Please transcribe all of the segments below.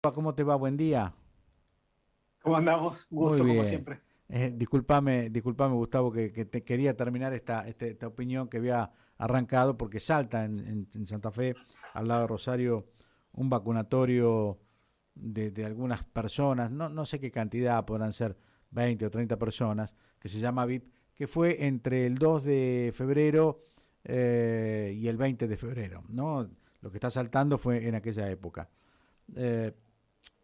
¿Cómo te va? Buen día. ¿Cómo andamos? Muy Gusto, como bien. siempre. Disculpame, Gustavo, que te quería terminar esta opinión que había arrancado porque salta en Santa Fe, al lado de Rosario, un vacunatorio de algunas personas, no sé qué cantidad, podrán ser 20 o 30 personas, que se llama VIP, que fue entre el 2 de febrero y el 20 de febrero, ¿no? Lo que está saltando fue en aquella época. Eh,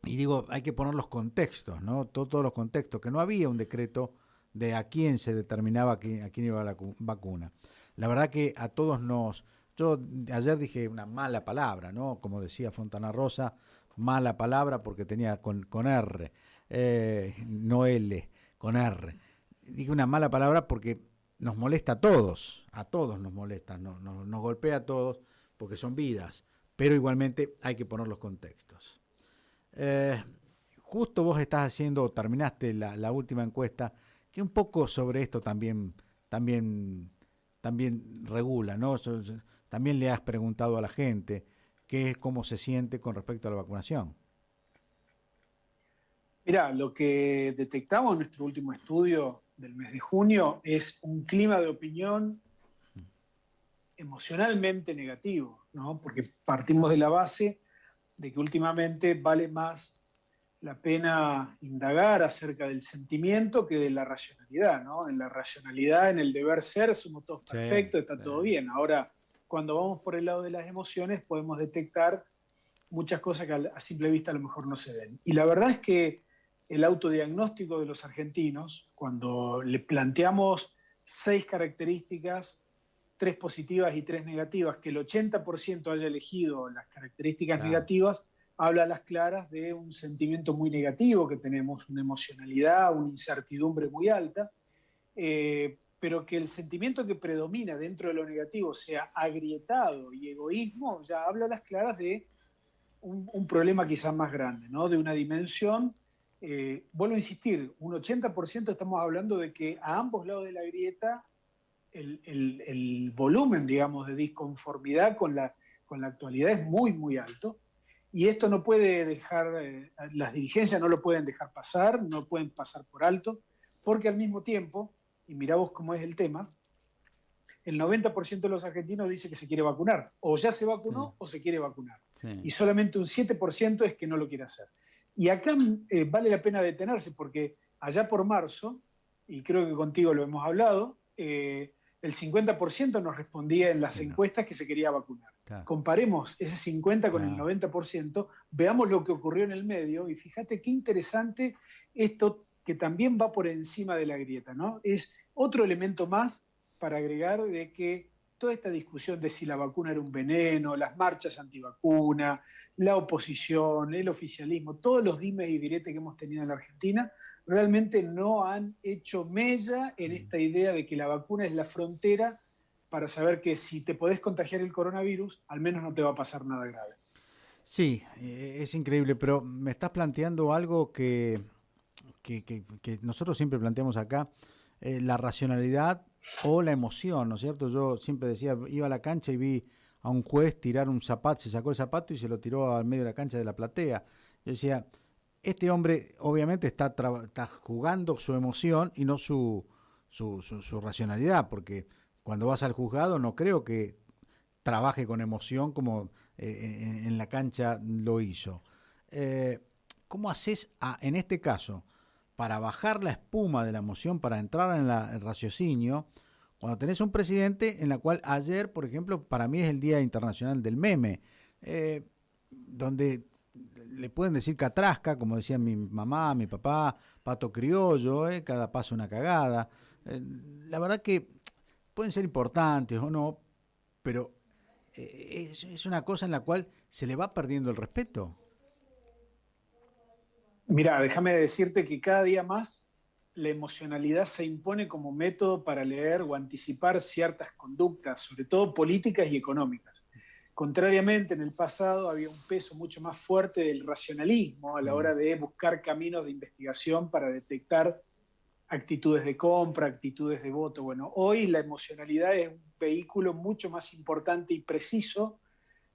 Y digo, hay que poner los contextos, ¿no? Todos los contextos, que no había un decreto de a quién se determinaba a quién iba la vacuna. La verdad que a todos nos... Yo ayer dije una mala palabra, ¿no? Como decía Fontana Rosa, mala palabra porque tenía con R, no L, con R. Dije una mala palabra porque nos molesta a todos nos molesta, nos golpea a todos porque son vidas, pero igualmente hay que poner los contextos. Eh, Justo vos estás haciendo, terminaste la última encuesta, que un poco sobre esto también, también regula, ¿no? También le has preguntado a la gente qué es cómo se siente con respecto a la vacunación. Mirá, lo que detectamos en nuestro último estudio del mes de junio es un clima de opinión emocionalmente negativo, ¿no? Porque partimos de la base de que últimamente vale más la pena indagar acerca del sentimiento que de la racionalidad, ¿no? En la racionalidad, en el deber ser, somos todos Sí, perfectos, está sí, todo bien. Ahora, cuando vamos por el lado de las emociones, podemos detectar muchas cosas que a simple vista a lo mejor no se ven. Y la verdad es que el autodiagnóstico de los argentinos, cuando le planteamos 6 características, 3 positivas y 3 negativas, que el 80% haya elegido las características claro. negativas, habla a las claras de un sentimiento muy negativo que tenemos, una emocionalidad, una incertidumbre muy alta, pero que el sentimiento que predomina dentro de lo negativo sea agrietado y egoísmo, ya habla a las claras de un problema quizás más grande, ¿no? De una dimensión. Vuelvo a insistir, un 80% estamos hablando de que a ambos lados de la grieta el volumen, digamos, de disconformidad con la actualidad es muy, muy alto. Y esto no puede dejar, las dirigencias no lo pueden dejar pasar, no pueden pasar por alto, porque al mismo tiempo, y mirá vos cómo es el tema, el 90% de los argentinos dice que se quiere vacunar, o ya se Sí, vacunó o se quiere vacunar, y sí, solamente un 7% es que no lo quiere hacer. Y acá vale la pena detenerse porque allá por marzo, y creo que contigo lo hemos hablado, el 50% nos respondía en las que no. encuestas que se quería vacunar. Claro, Comparemos ese 50 con el claro. 90%, veamos lo que ocurrió en el medio y fíjate qué interesante esto que también va por encima de la grieta, ¿no? Es otro elemento más para agregar de que toda esta discusión de si la vacuna era un veneno, las marchas antivacuna, la oposición, el oficialismo, todos los dimes y diretes que hemos tenido en la Argentina, realmente no han hecho mella en Mm. esta idea de que la vacuna es la frontera para saber que si te podés contagiar el coronavirus, al menos no te va a pasar nada grave. Sí, es increíble, pero me estás planteando algo que nosotros siempre planteamos acá, la racionalidad o la emoción, ¿no es cierto? Yo siempre decía, iba a la cancha y vi a un juez tirar un zapato, se sacó el zapato y se lo tiró al medio de la cancha de la platea. Yo decía, este hombre obviamente está jugando su emoción y no su racionalidad, porque cuando vas al juzgado no creo que trabaje con emoción como en la cancha lo hizo. Eh, ¿Cómo haces en este caso para bajar la espuma de la emoción, para entrar en el raciocinio, cuando tenés un presidente en la cual ayer, por ejemplo, para mí es el Día Internacional del Meme, donde le pueden decir catrasca, como decían mi mamá, mi papá, pato criollo, cada paso una cagada. La verdad que pueden ser importantes o no, pero es una cosa en la cual se le va perdiendo el respeto. Mira, déjame decirte que cada día más la emocionalidad se impone como método para leer o anticipar ciertas conductas, sobre todo políticas y económicas. Contrariamente, en el pasado había un peso mucho más fuerte del racionalismo a la Mm. hora de buscar caminos de investigación para detectar actitudes de compra, actitudes de voto. Bueno, hoy la emocionalidad es un vehículo mucho más importante y preciso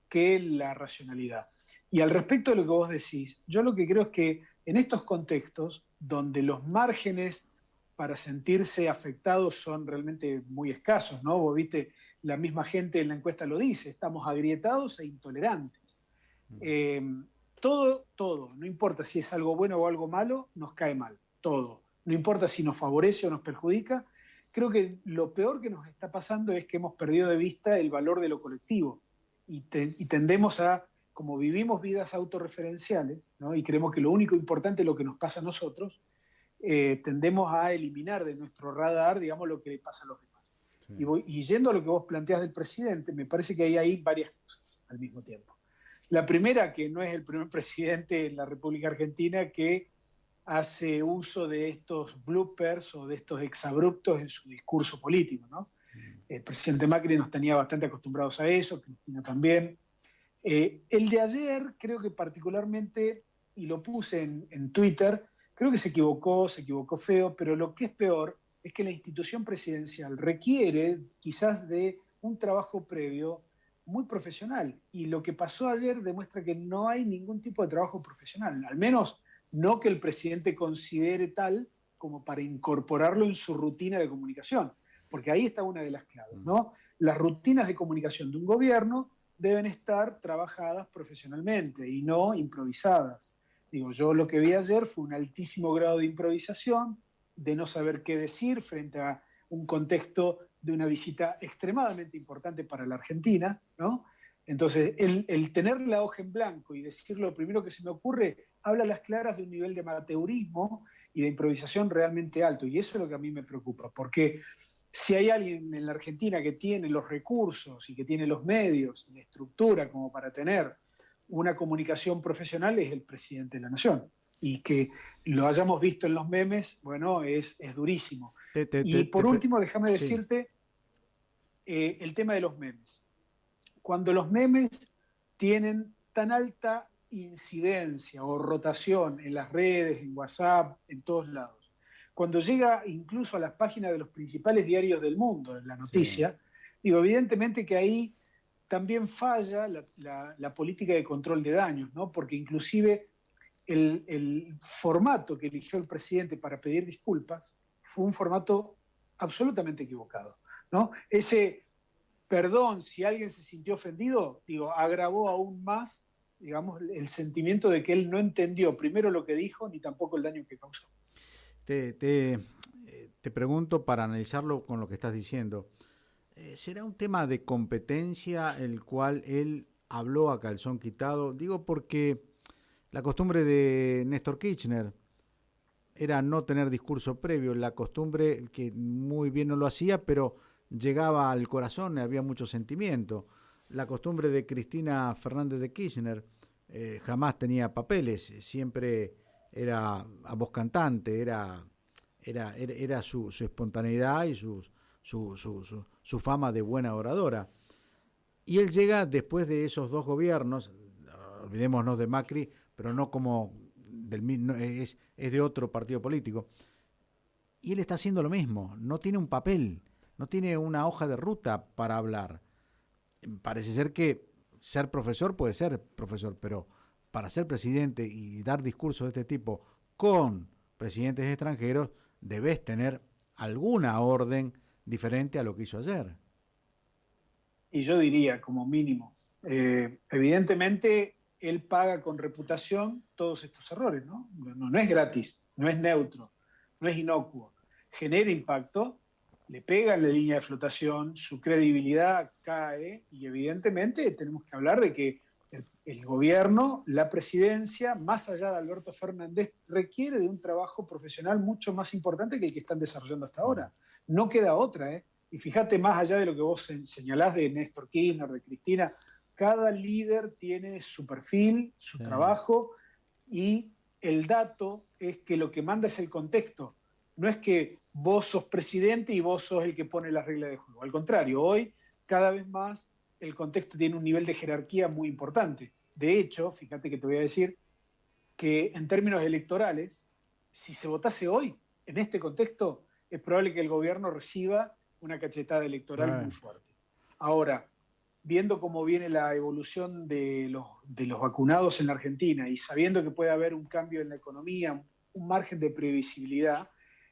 que la racionalidad. Y al respecto de lo que vos decís, yo lo que creo es que en estos contextos donde los márgenes para sentirse afectados son realmente muy escasos, ¿no? Vos viste, la misma gente en la encuesta lo dice, estamos agrietados e intolerantes. Eh, todo, no importa si es algo bueno o algo malo, nos cae mal, todo. No importa si nos favorece o nos perjudica. Creo que lo peor que nos está pasando es que hemos perdido de vista el valor de lo colectivo y tendemos a, como vivimos vidas autorreferenciales, ¿no? Y creemos que lo único importante es lo que nos pasa a nosotros, tendemos a eliminar de nuestro radar, digamos, lo que le pasa a los demás. Sí. Y yendo a lo que vos planteás del presidente, me parece que hay ahí varias cosas al mismo tiempo. La primera, que no es el primer presidente en la República Argentina que hace uso de estos bloopers o de estos exabruptos en su discurso político, ¿no? El presidente Macri nos tenía bastante acostumbrados a eso, Cristina también. El de ayer, creo que particularmente, y lo puse en Twitter, creo que se equivocó feo, pero lo que es peor es que la institución presidencial requiere quizás de un trabajo previo muy profesional. Y lo que pasó ayer demuestra que no hay ningún tipo de trabajo profesional, al menos no que el presidente considere tal como para incorporarlo en su rutina de comunicación, porque ahí está una de las claves, ¿no? Las rutinas de comunicación de un gobierno deben estar trabajadas profesionalmente y no improvisadas. Digo, yo lo que vi ayer fue un altísimo grado de improvisación, de no saber qué decir frente a un contexto de una visita extremadamente importante para la Argentina, ¿no? Entonces, el tener la hoja en blanco y decir lo primero que se me ocurre, habla a las claras de un nivel de amateurismo y de improvisación realmente alto. Y eso es lo que a mí me preocupa, porque si hay alguien en la Argentina que tiene los recursos y que tiene los medios y la estructura como para tener una comunicación profesional, es el presidente de la Nación. Y que lo hayamos visto en los memes, bueno, es durísimo. Y por último, déjame decirte el tema de los memes. Cuando los memes tienen tan alta incidencia o rotación en las redes, en WhatsApp, en todos lados, cuando llega incluso a las páginas de los principales diarios del mundo, en la noticia, digo, evidentemente que ahí también falla la política de control de daños, ¿no? Porque inclusive el formato que eligió el presidente para pedir disculpas fue un formato absolutamente equivocado, ¿no? Ese perdón, si alguien se sintió ofendido, digo, agravó aún más, digamos, el sentimiento de que él no entendió primero lo que dijo ni tampoco el daño que causó. Te pregunto para analizarlo con lo que estás diciendo, ¿será un tema de competencia el cual él habló a calzón quitado? Digo porque la costumbre de Néstor Kirchner era no tener discurso previo, la costumbre que muy bien no lo hacía, pero llegaba al corazón, había mucho sentimiento. La costumbre de Cristina Fernández de Kirchner jamás tenía papeles, siempre era a voz cantante, era su espontaneidad y su fama de buena oradora. Y él llega después de esos dos gobiernos, olvidémonos de Macri, pero no como es de otro partido político, y él está haciendo lo mismo, no tiene un papel, no tiene una hoja de ruta para hablar. Parece ser que ser profesor puede ser profesor, pero para ser presidente y dar discursos de este tipo con presidentes extranjeros, debes tener alguna orden diferente a lo que hizo ayer. Y yo diría, como mínimo, evidentemente él paga con reputación todos estos errores, ¿no? No es gratis, no es neutro, no es inocuo. Genera impacto, le pega en la línea de flotación, su credibilidad cae y evidentemente tenemos que hablar de que el gobierno, la presidencia, más allá de Alberto Fernández, requiere de un trabajo profesional mucho más importante que el que están desarrollando hasta ahora. No queda otra, ¿eh? Y fíjate, más allá de lo que vos señalás de Néstor Kirchner, de Cristina, cada líder tiene su perfil, su trabajo, y el dato es que lo que manda es el contexto. No es que vos sos presidente y vos sos el que pone las reglas de juego. Al contrario, hoy cada vez más el contexto tiene un nivel de jerarquía muy importante. De hecho, fíjate que te voy a decir que en términos electorales, si se votase hoy, en este contexto, es probable que el gobierno reciba una cachetada electoral muy fuerte. Ahora, viendo cómo viene la evolución de los vacunados en la Argentina y sabiendo que puede haber un cambio en la economía, un margen de previsibilidad,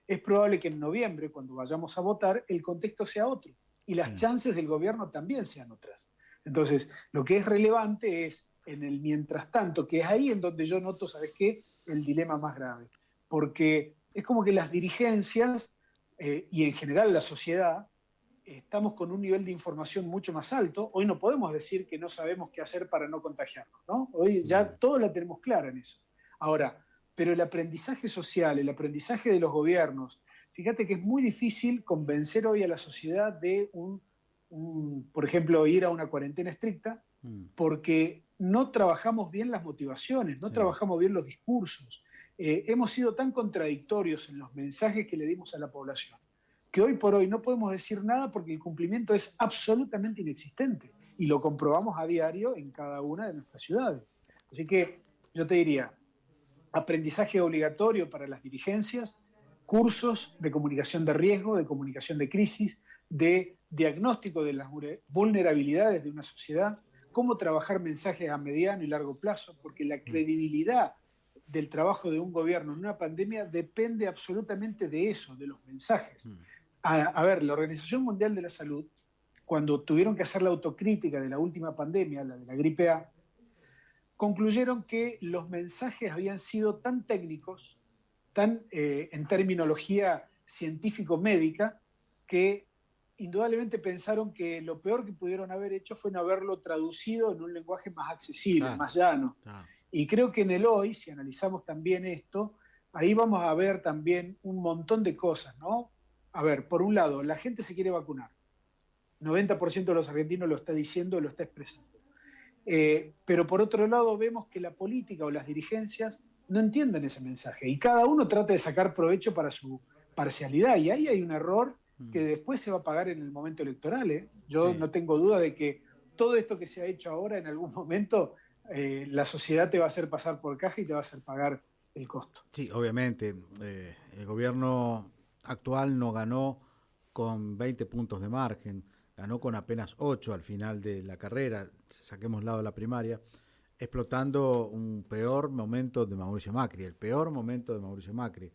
es probable que en noviembre, cuando vayamos a votar, el contexto sea otro y las chances del gobierno también sean otras. Entonces, lo que es relevante es en el mientras tanto, que es ahí en donde yo noto, ¿sabes qué? El dilema más grave. Porque es como que las dirigencias y en general la sociedad estamos con un nivel de información mucho más alto. Hoy no podemos decir que no sabemos qué hacer para no contagiarnos, ¿no? Hoy ya todo la tenemos clara en eso. Ahora, pero el aprendizaje social, el aprendizaje de los gobiernos, fíjate que es muy difícil convencer hoy a la sociedad de por ejemplo, ir a una cuarentena estricta, porque no trabajamos bien las motivaciones, no trabajamos bien los discursos. Hemos sido tan contradictorios en los mensajes que le dimos a la población, que hoy por hoy no podemos decir nada porque el cumplimiento es absolutamente inexistente y lo comprobamos a diario en cada una de nuestras ciudades. Así que yo te diría, aprendizaje obligatorio para las dirigencias, cursos de comunicación de riesgo, de comunicación de crisis, de diagnóstico de las vulnerabilidades de una sociedad, cómo trabajar mensajes a mediano y largo plazo, porque la credibilidad del trabajo de un gobierno en una pandemia depende absolutamente de eso, de los mensajes. A ver, la Organización Mundial de la Salud, cuando tuvieron que hacer la autocrítica de la última pandemia, la de la gripe A, concluyeron que los mensajes habían sido tan técnicos, tan en terminología científico-médica, que indudablemente pensaron que lo peor que pudieron haber hecho fue no haberlo traducido en un lenguaje más accesible, más llano. Y creo que en el hoy, si analizamos también esto, ahí vamos a ver también un montón de cosas, ¿no? A ver, por un lado, la gente se quiere vacunar. 90% de los argentinos lo está diciendo, lo está expresando. Pero por otro lado vemos que la política o las dirigencias no entienden ese mensaje y cada uno trata de sacar provecho para su parcialidad y ahí hay un error que después se va a pagar en el momento electoral. Yo no tengo duda de que todo esto que se ha hecho ahora en algún momento la sociedad te va a hacer pasar por caja y te va a hacer pagar el costo. Sí, obviamente. El gobierno actual no ganó con 20 puntos de margen, ganó con apenas 8 al final de la carrera, saquemos lado de la primaria, explotando un peor momento de Mauricio Macri, el peor momento de Mauricio Macri.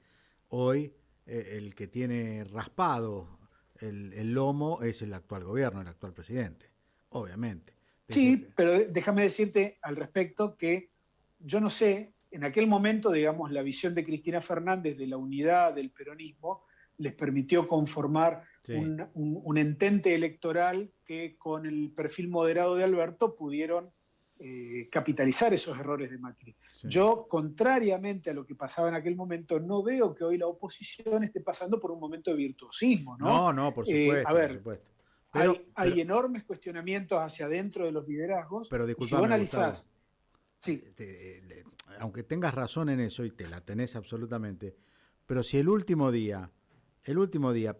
Hoy el que tiene raspado el lomo es el actual gobierno, el actual presidente, obviamente. Sí, pero déjame decirte al respecto que yo no sé, en aquel momento, digamos, la visión de Cristina Fernández de la unidad del peronismo les permitió conformar un entente electoral que con el perfil moderado de Alberto pudieron capitalizar esos errores de Macri. Sí. Yo, contrariamente a lo que pasaba en aquel momento, no veo que hoy la oposición esté pasando por un momento de virtuosismo, ¿no? No, por supuesto, a ver, por supuesto. Hay enormes cuestionamientos hacia adentro de los liderazgos. Pero disculpame, si vos analizás, aunque tengas razón en eso, y te la tenés absolutamente, pero si el último día,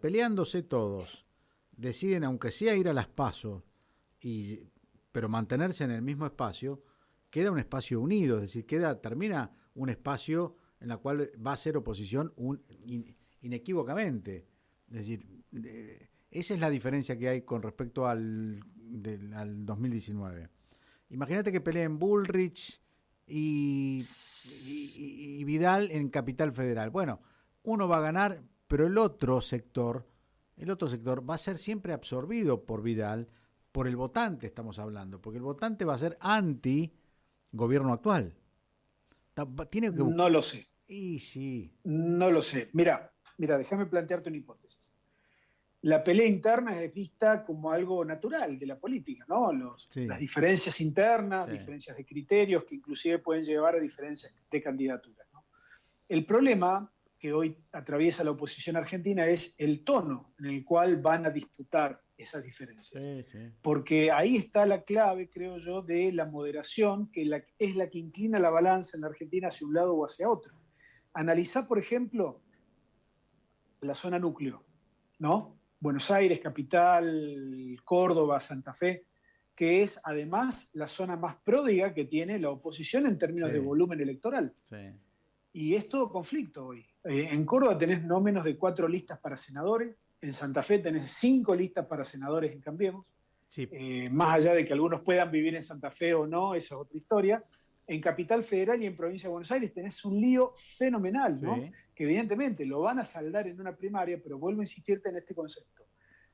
peleándose todos, deciden, aunque sea ir a las PASO, pero mantenerse en el mismo espacio, queda un espacio unido, es decir, termina un espacio en el cual va a ser oposición inequívocamente. Es decir, esa es la diferencia que hay con respecto al 2019. Imagínate que peleen Bullrich y Vidal en Capital Federal. Bueno, uno va a ganar, pero el otro sector va a ser siempre absorbido por Vidal, por el votante estamos hablando, porque el votante va a ser anti-gobierno actual. No lo sé. Y sí. No lo sé. Mira, déjame plantearte una hipótesis. La pelea interna es vista como algo natural de la política, ¿no? Las diferencias internas, diferencias de criterios que inclusive pueden llevar a diferencias de candidaturas, ¿no? El problema que hoy atraviesa la oposición argentina es el tono en el cual van a disputar esas diferencias. Porque ahí está la clave, creo yo, de la moderación, que es la que inclina la balanza en la Argentina hacia un lado o hacia otro. Analizá, por ejemplo, la zona núcleo, ¿no? Buenos Aires, capital, Córdoba, Santa Fe, que es además la zona más pródiga que tiene la oposición en términos de volumen electoral. Y es todo conflicto hoy. En Córdoba tenés no menos de 4 listas para senadores, en Santa Fe tenés 5 listas para senadores en Cambiemos, Sí. Más allá de que algunos puedan vivir en Santa Fe o no, esa es otra historia. En Capital Federal y en Provincia de Buenos Aires tenés un lío fenomenal, ¿no? Sí. Que evidentemente lo van a saldar en una primaria, pero vuelvo a insistirte en este concepto.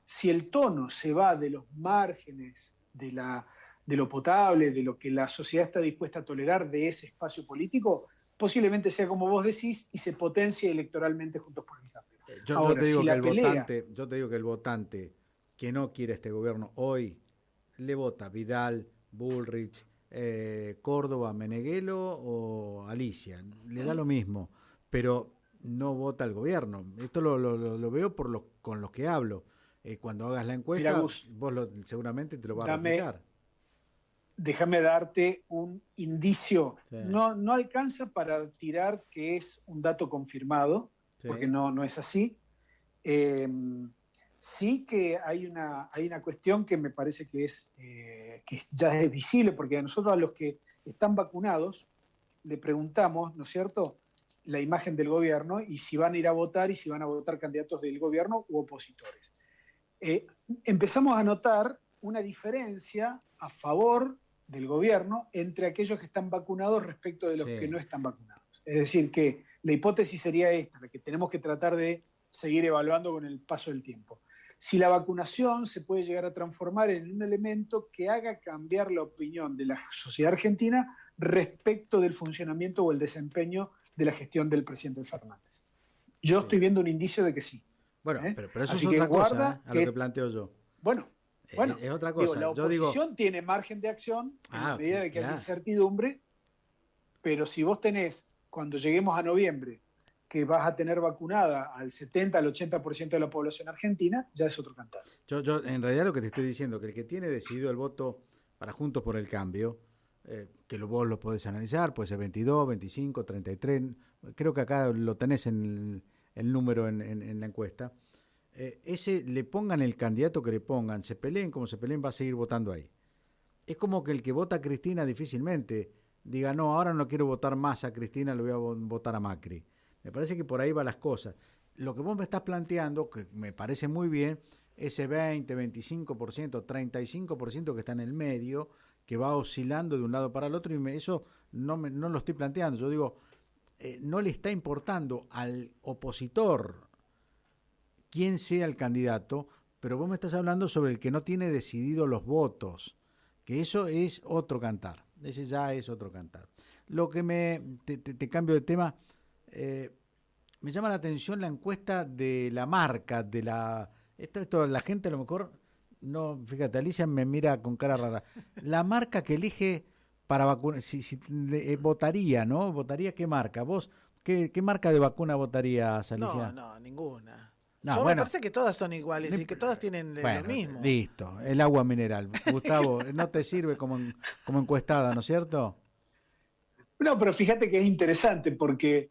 Si el tono se va de los márgenes de lo potable, de lo que la sociedad está dispuesta a tolerar de ese espacio político, posiblemente sea como vos decís y se potencie electoralmente Juntos por el Cambio. Yo Ahora, te digo si que la pelea... yo te digo que el votante que no quiere este gobierno hoy le vota Vidal, Bullrich, Córdoba, Meneghelo o Alicia. Le da lo mismo, pero no vota al gobierno. Esto lo veo con los que hablo. Cuando hagas la Mira, encuesta, Gus, seguramente te lo va a dame, replicar. déjame darte un indicio. Sí, No alcanza para tirar que es un dato confirmado, porque sí, no es así. Eh, sí que hay una cuestión que me parece que ya es visible, porque a nosotros, a los que están vacunados, le preguntamos, ¿no es cierto?, la imagen del gobierno y si van a ir a votar y si van a votar candidatos del gobierno u opositores. Empezamos a notar una diferencia a favor del gobierno entre aquellos que están vacunados respecto de los que sí. no están vacunados. Es decir, que la hipótesis sería esta, la que tenemos que tratar de seguir evaluando con el paso del tiempo. Si la vacunación se puede llegar a transformar en un elemento que haga cambiar la opinión de la sociedad argentina respecto del funcionamiento o el desempeño de la gestión del presidente Fernández. Yo Sí. estoy viendo un indicio de que sí. Bueno, pero eso Así es que otra cosa, guarda a lo que planteo yo. bueno, bueno, Es otra digo, cosa. la Yo digo, oposición tiene margen de acción en la medida de que haya claro. incertidumbre, pero si vos tenés, cuando lleguemos a noviembre, que vas a tener vacunada al 70, al 80% de la población argentina, ya es otro cantar. Yo en realidad lo que te estoy diciendo, que el que tiene decidido el voto para Juntos por el Cambio, vos lo podés analizar, puede ser 22, 25, 33, creo que acá lo tenés en el número en la encuesta, ese le pongan el candidato que le pongan, se peleen como se peleen, va a seguir votando ahí. Es como que el que vota a Cristina difícilmente diga, no, ahora no quiero votar más a Cristina, le voy a votar a Macri. Me parece que por ahí van las cosas. Lo que vos me estás planteando, que me parece muy bien, ese 20, 25%, 35% que está en el medio, que va oscilando de un lado para el otro, y eso no lo estoy planteando. Yo digo, no le está importando al opositor quién sea el candidato, pero vos me estás hablando sobre el que no tiene decidido los votos, que eso es otro cantar, ese ya es otro cantar. Lo que te cambio de tema, me llama la atención la encuesta de la marca, esto la gente a lo mejor, no, fíjate, Alicia me mira con cara rara, la marca que elige para vacunar, si votaría, ¿no? ¿Votaría qué marca? ¿Vos qué marca de vacuna votarías, Alicia? No, ninguna. No, Me parece que todas son iguales y que todas tienen bueno, lo mismo. Listo, el agua mineral. Gustavo, no te sirve como encuestada, ¿no es cierto? No, pero fíjate que es interesante porque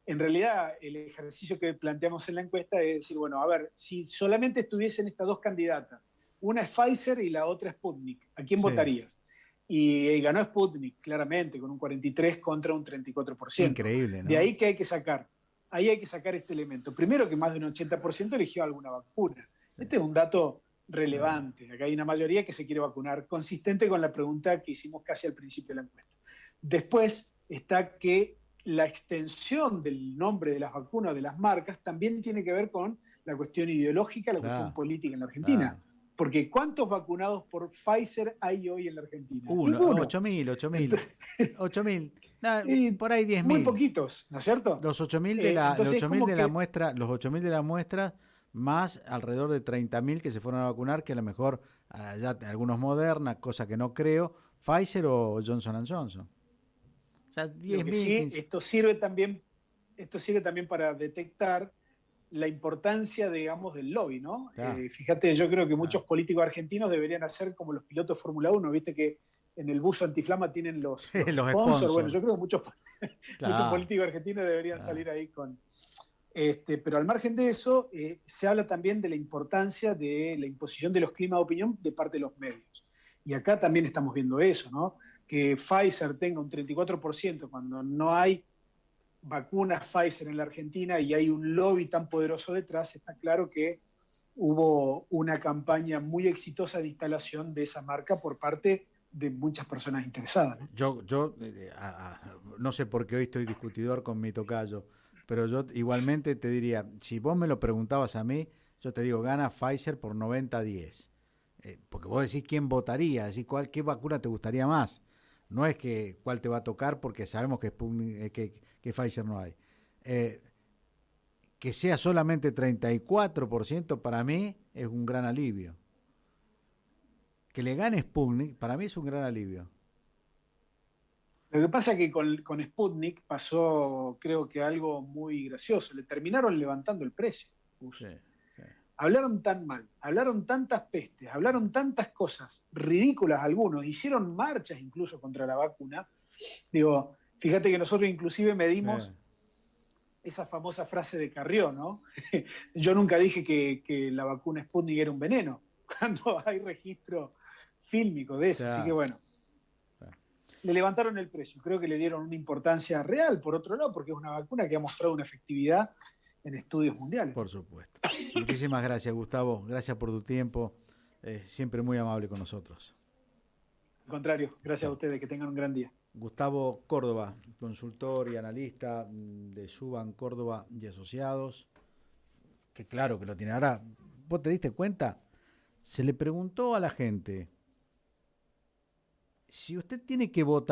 en realidad el ejercicio que planteamos en la encuesta es decir, bueno, a ver, si solamente estuviesen estas dos candidatas, una es Pfizer y la otra es Sputnik, ¿a quién votarías? Y ganó Sputnik, claramente, con un 43 contra un 34%. Increíble, ¿no? De ahí que hay que sacar. Ahí hay que sacar este elemento. Primero que más de un 80% eligió alguna vacuna. Sí. Este es un dato relevante. Acá hay una mayoría que se quiere vacunar, consistente con la pregunta que hicimos casi al principio de la encuesta. Después está que la extensión del nombre de las vacunas, de las marcas, también tiene que ver con la cuestión ideológica, la cuestión política en la Argentina. Porque ¿cuántos vacunados por Pfizer hay hoy en la Argentina? Ninguno. 8.000. Por ahí 10.000. Muy poquitos, ¿no es cierto? Los 8.000 de la muestra, los 8.000 de la muestra, más alrededor de 30.000 que se fueron a vacunar, que a lo mejor ya algunos Moderna, cosa que no creo, Pfizer o Johnson & Johnson. O sea, 10.000. Sí, esto sirve también para detectar la importancia, digamos, del lobby, ¿no? Claro. Fíjate, yo creo que muchos políticos argentinos deberían hacer como los pilotos de Fórmula 1, viste que en el buzo antiflama tienen los sponsors. Bueno, yo creo que muchos políticos argentinos deberían salir ahí con... pero al margen de eso, se habla también de la importancia de la imposición de los climas de opinión de parte de los medios. Y acá también estamos viendo eso, ¿no? Que Pfizer tenga un 34% cuando no hay vacunas Pfizer en la Argentina y hay un lobby tan poderoso detrás, está claro que hubo una campaña muy exitosa de instalación de esa marca por parte de muchas personas interesadas, ¿no? No sé por qué hoy estoy discutidor con mi tocayo, pero yo igualmente te diría, si vos me lo preguntabas a mí, yo te digo, gana Pfizer por 90-10. Porque vos decís quién votaría, decís qué vacuna te gustaría más. No es que cuál te va a tocar porque sabemos que, que Pfizer no hay. Que sea solamente 34% para mí es un gran alivio. Que le gane Sputnik para mí es un gran alivio. Lo que pasa es que con Sputnik pasó, creo que algo muy gracioso. Le terminaron levantando el precio. Sí, sí. Hablaron tan mal, hablaron tantas pestes, hablaron tantas cosas ridículas algunos, hicieron marchas incluso contra la vacuna. Digo, fíjate que nosotros inclusive medimos esa famosa frase de Carrió, ¿no? Yo nunca dije que la vacuna Sputnik era un veneno, cuando hay registro fílmico de eso. Así que bueno, le levantaron el precio. Creo que le dieron una importancia real, por otro lado, porque es una vacuna que ha mostrado una efectividad en estudios mundiales. Por supuesto. Muchísimas gracias, Gustavo. Gracias por tu tiempo. Siempre muy amable con nosotros. Al contrario, gracias a ustedes. Que tengan un gran día. Gustavo Córdoba, consultor y analista de Suban Córdoba y Asociados, que claro que lo tiene. Ahora, ¿vos te diste cuenta? Se le preguntó a la gente, si usted tiene que votar